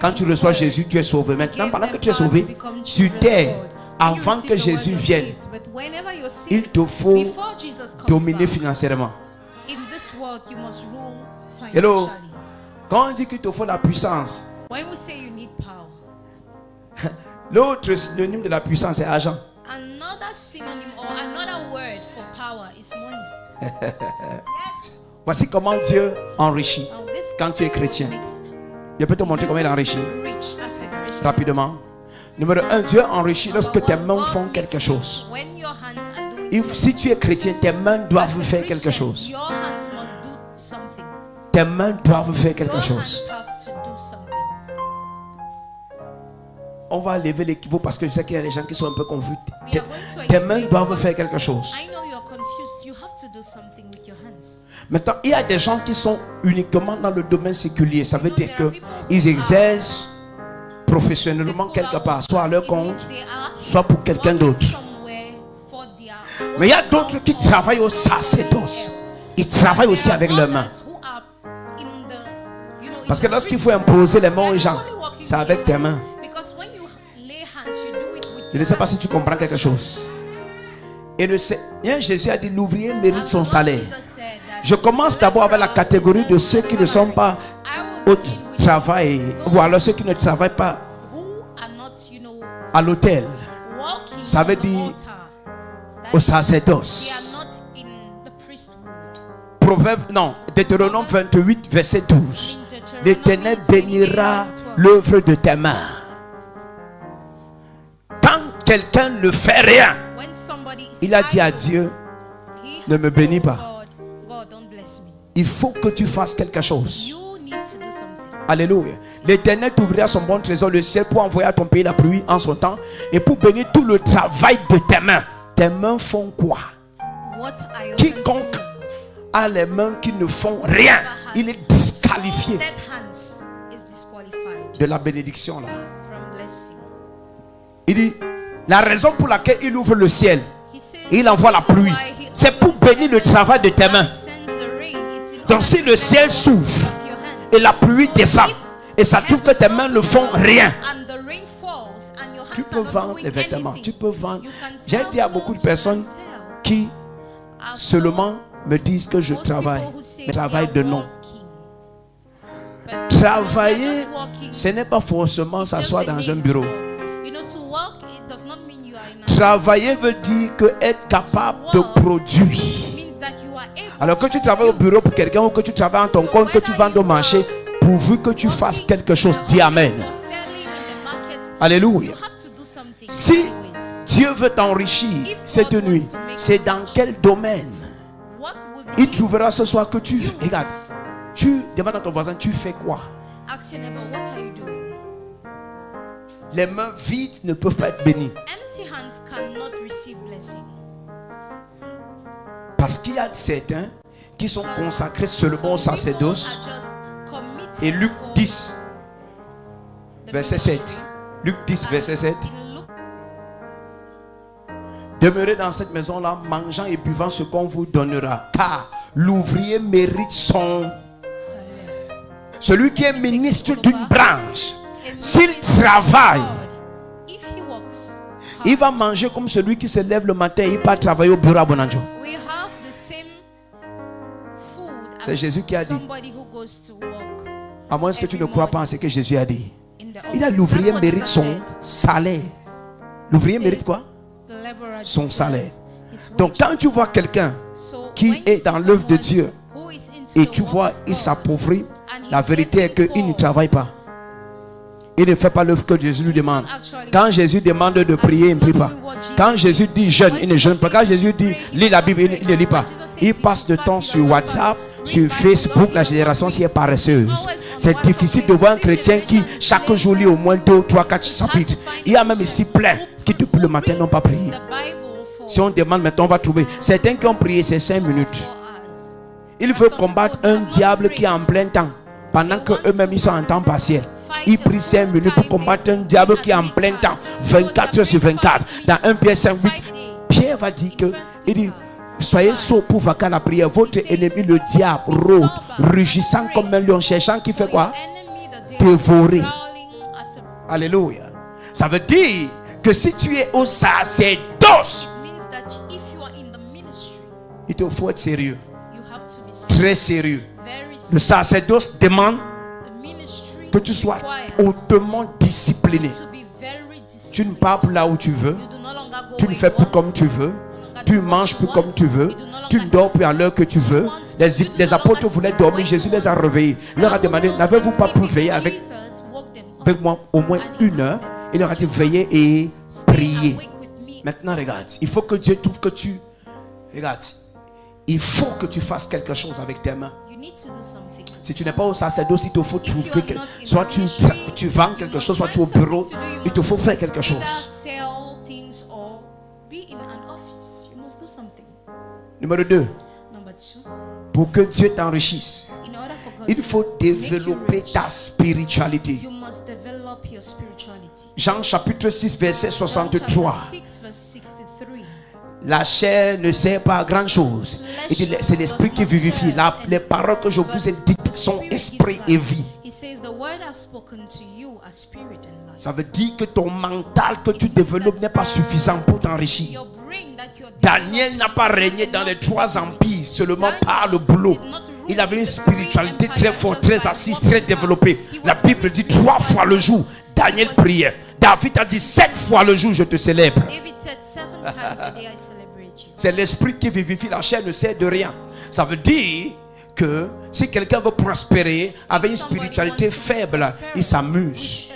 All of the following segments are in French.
Quand tu reçois Jésus, tu es sauvé. Maintenant, pendant que tu es sauvé, sur terre, avant que Jésus vienne, il te faut dominer financièrement. Hello. Quand on dit qu'il te faut la puissance, l'autre synonyme de la puissance est argent. Another synonym or another word for power is money. Yes. Voici comment Dieu enrichit quand tu es chrétien. Je peux te montrer comment il enrichit rapidement. Numéro 1, Dieu enrichit lorsque tes mains font quelque chose. Si tu es chrétien, tes mains doivent faire quelque chose. Tes mains doivent faire quelque chose. On va lever l'équivoque parce que je sais qu'il y a des gens qui sont un peu confus. Tes mains doivent faire quelque chose. Maintenant, il y a des gens qui sont uniquement dans le domaine séculier. Ça veut dire qu'ils exercent professionnellement quelque part, soit à leur compte, soit pour quelqu'un d'autre. Mais il y a d'autres qui travaillent au sacerdoce. Ils travaillent aussi avec leurs mains. Parce que lorsqu'il faut imposer les mains aux gens, c'est avec tes mains. Je ne sais pas si tu comprends quelque chose. Et le Seigneur Jésus a dit l'ouvrier mérite son salaire. Je commence d'abord avec la catégorie de ceux qui ne sont pas au travail, ou alors ceux qui ne travaillent pas à l'hôtel. Ça veut dire au sacerdoce. Deutéronome 28, verset 12. L'Éternel bénira l'œuvre de tes mains. Quand quelqu'un ne fait rien, il a dit à Dieu, ne me bénis pas. Il faut que tu fasses quelque chose. Alléluia. L'Éternel t'ouvrira son bon trésor, le ciel, pour envoyer à ton pays la pluie en son temps et pour bénir tout le travail de tes mains. Tes mains font quoi? Quiconque a les mains qui ne font rien, il est disqualifié de la bénédiction là. Il dit, la raison pour laquelle il ouvre le ciel, il envoie la pluie, c'est pour bénir le travail de tes mains. Donc si le ciel s'ouvre et la pluie descend et ça trouve que tes mains ne font rien, tu peux vendre les vêtements, tu peux vendre. J'ai dit à beaucoup de personnes qui seulement me disent que je travaille, mais travail de nom. Travailler, ce n'est pas forcément s'asseoir dans un bureau. Travailler veut dire que être capable de produire. Alors que tu travailles au bureau pour quelqu'un ou que tu travailles en ton compte, que tu vends au marché, pourvu que tu fasses quelque chose, dis Amen. Alléluia. Si Dieu veut t'enrichir cette nuit, c'est dans quel domaine? Il trouvera ce soir que tu... Regarde, tu demandes à ton voisin, tu fais quoi? Les mains vides ne peuvent pas être bénies. Parce qu'il y a certains qui sont consacrés seulement au sacerdoce. Et Luc 10, verset 7. Luc 10, verset 7. Demeurez dans cette maison-là, mangeant et buvant ce qu'on vous donnera. Car l'ouvrier mérite son... Celui qui est ministre d'une branche, s'il travaille, il va manger comme celui qui se lève le matin et il part travailler au bureau à Bonanjo. C'est Jésus qui a dit. À moins que tu ne crois pas en ce que Jésus a dit. Il a l'ouvrier mérite son salaire. L'ouvrier mérite quoi? Son salaire. Donc quand tu vois quelqu'un qui est dans l'œuvre de Dieu et tu vois il s'appauvrit, la vérité est qu'il ne travaille pas. Il ne fait pas l'œuvre que Jésus lui demande. Quand Jésus demande de prier, il ne prie pas. Quand Jésus dit jeûne, il ne jeûne pas. Quand Jésus dit lis la Bible, il ne lit pas. Il passe de temps sur WhatsApp, sur Facebook. La génération s'y est paresseuse. C'est difficile de voir un chrétien qui chaque jour lit au moins 2, 3, 4 chapitres. Il y a même ici plein qui depuis le matin n'ont pas prié. Si on demande maintenant, on va trouver. Certains qui ont prié, c'est 5 minutes. Il veut combattre un diable qui est en plein temps, pendant qu'eux-mêmes ils sont en temps partiel. Il prie 5 minutes pour combattre un diable qui est en plein temps, 24 heures sur 24. Dans 1 Pierre 5, 8, Pierre va dire que, il dit, soyez sots pour vaquer la prière. Votre ennemi, le diable, rôde, rugissant comme un lion, cherchant qui fait quoi? Dévorer. Alléluia. Ça veut dire que si tu es au sacerdoce, il te faut être sérieux. Très sérieux. Le sacerdoce demande que tu sois hautement discipliné. Tu ne pars plus là où tu veux. Tu ne fais plus comme tu veux. Tu ne manges plus comme tu veux. Tu ne dors plus à l'heure que tu veux. Les apôtres voulaient dormir. Jésus les a réveillés. Il leur a demandé, n'avez-vous pas pu veiller avec moi au moins 1 heure? Il leur a dit, veillez et priez. Maintenant, regarde. Il faut que Dieu trouve que tu... Regarde. Il faut que tu fasses quelque chose avec tes mains. Si tu n'es pas au sacerdoce, il te faut trouver soit tu vends quelque chose, soit tu es au bureau, il te faut faire quelque chose. Numéro 2. Pour que Dieu t'enrichisse, il faut développer ta spiritualité. Jean chapitre 6 verset 63. La chair ne sert pas à grand chose. C'est l'esprit qui vivifie. Les paroles que je vous ai dites sont esprit et vie. Ça veut dire que ton mental que tu développes n'est pas suffisant pour t'enrichir. Daniel n'a pas régné dans les 3 empires seulement par le boulot. Il avait une spiritualité très forte, très assise, très développée. La Bible dit 3 fois le jour, Daniel priait. David a dit 7 fois le jour, je te célèbre. C'est l'esprit qui vivifie, la chair ne sert de rien. Ça veut dire que si quelqu'un veut prospérer avec une spiritualité faible, il s'amuse.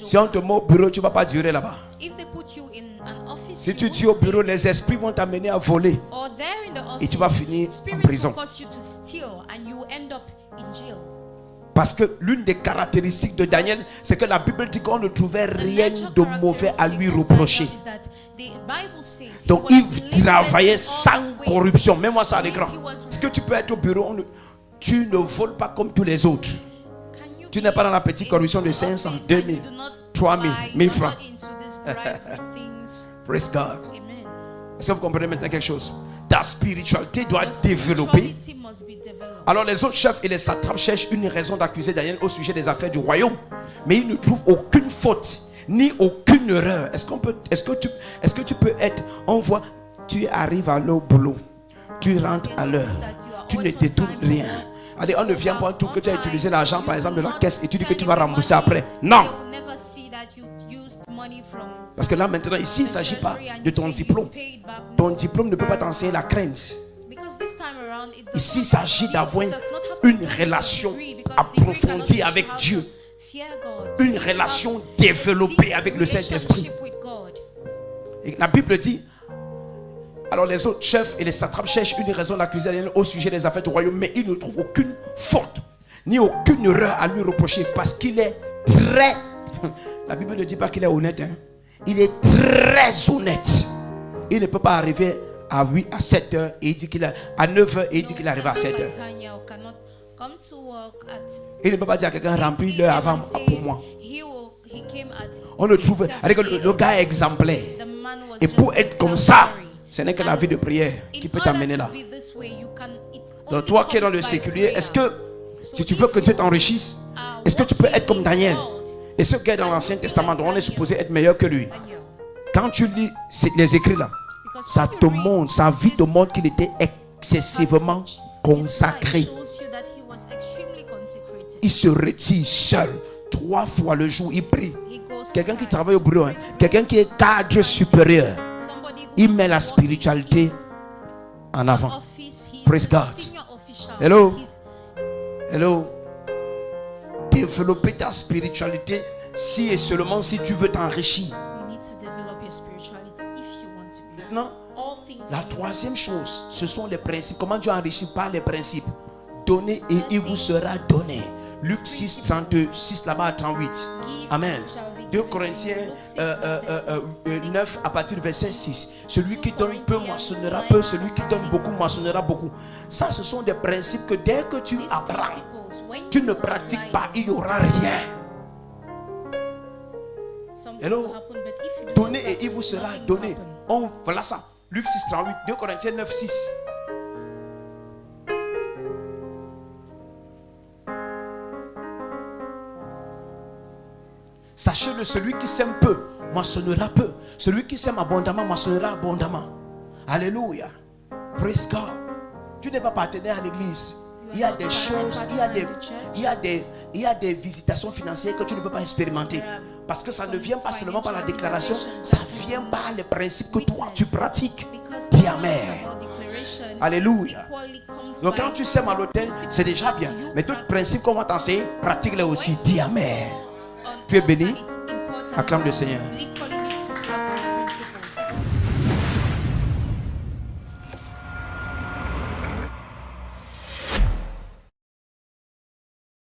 Si on te met au bureau, tu ne vas pas durer là-bas. Si tu dis au bureau, les esprits vont t'amener à voler et tu vas finir en prison. Parce que l'une des caractéristiques de Daniel, c'est que la Bible dit qu'on ne trouvait rien de mauvais à lui reprocher. Donc il travaillait sans corruption. Mets-moi ça à l'écran. Est-ce que tu peux être au bureau? Tu ne voles pas comme tous les autres. Tu n'es pas dans la petite corruption de 500, 2000, 3000, 1000 francs. Praise God. Est-ce que vous comprenez maintenant quelque chose? Ta spiritualité doit être développée. Alors les autres chefs et les satrapes cherchent une raison d'accuser Daniel au sujet des affaires du royaume. Mais ils ne trouvent aucune faute, ni aucune erreur. Est-ce que tu peux être... On voit, tu arrives à l'heure au boulot. Tu rentres à l'heure. Tu ne détournes rien. Allez, on ne vient pas tout que tu as utilisé l'argent par exemple de la caisse et tu dis que tu vas rembourser après. Non. Parce que là maintenant ici il ne s'agit pas de ton diplôme. Ton diplôme ne peut pas t'enseigner la crainte. Ici il s'agit d'avoir une relation approfondie avec Dieu. Une relation développée avec le Saint-Esprit. Et la Bible dit, alors les autres chefs et les satrapes cherchent une raison d'accuser Daniel au sujet des affaires du royaume, mais ils ne trouvent aucune faute, ni aucune erreur à lui reprocher, parce qu'il est très... La Bible ne dit pas qu'il est honnête, hein. Il est très honnête. Il ne peut pas arriver à 8, à 7 heures et il dit qu'il a à 9 heures et il dit qu'il arrive à 7 heures. Il ne peut pas dire à quelqu'un remplis l'heure avant pour moi. On le trouve avec le gars exemplaire. Et pour être comme ça, ce n'est que la vie de prière qui peut t'amener là. Donc toi qui es dans le séculier, est-ce que si tu veux que Dieu t'enrichisse, est-ce que tu peux être comme Daniel? Et ce gars dans l'Ancien Testament, on est supposé être meilleur que lui. Quand tu lis les écrits là, ça te montre, sa vie te montre qu'il était excessivement consacré. Il se retire seul 3 fois le jour, il prie. Quelqu'un qui travaille au bureau, hein, quelqu'un qui est cadre supérieur, il met la spiritualité en avant. Praise God. Hello. Hello. Développer ta spiritualité si et seulement si tu veux t'enrichir. Maintenant, la troisième chose, ce sont les principes. Comment Dieu enrichit? Par les principes. Donnez et il vous sera donné. Luc 6, 36 là-bas à 38. Amen. 2 Corinthiens 9 à partir du verset 6. Celui qui donne peu moissonnera peu. Celui qui donne beaucoup moissonnera beaucoup. Ça, ce sont des principes que dès que tu apprends, tu ne pratiques pas, il n'y aura rien. Hello. Donnez et il vous sera donné. Voilà ça. Luc 6, 38. 2 Corinthiens 9, 6. Sachez-le, celui qui sème peu, moissonnera peu. Celui qui sème abondamment, moissonnera abondamment. Alléluia. Praise God. Tu n'es pas partenaire à l'église. Il y a des choses, il y a des visitations financières que tu ne peux pas expérimenter. Parce que ça ne vient pas seulement par la déclaration, ça vient par les principes que toi tu pratiques. Dis Amen. Alléluia. Donc quand tu sèmes à l'autel, c'est déjà bien. Mais d'autres principes qu'on va t'enseigner, pratique-les aussi. Dis Amen. Tu es béni. Acclame le Seigneur.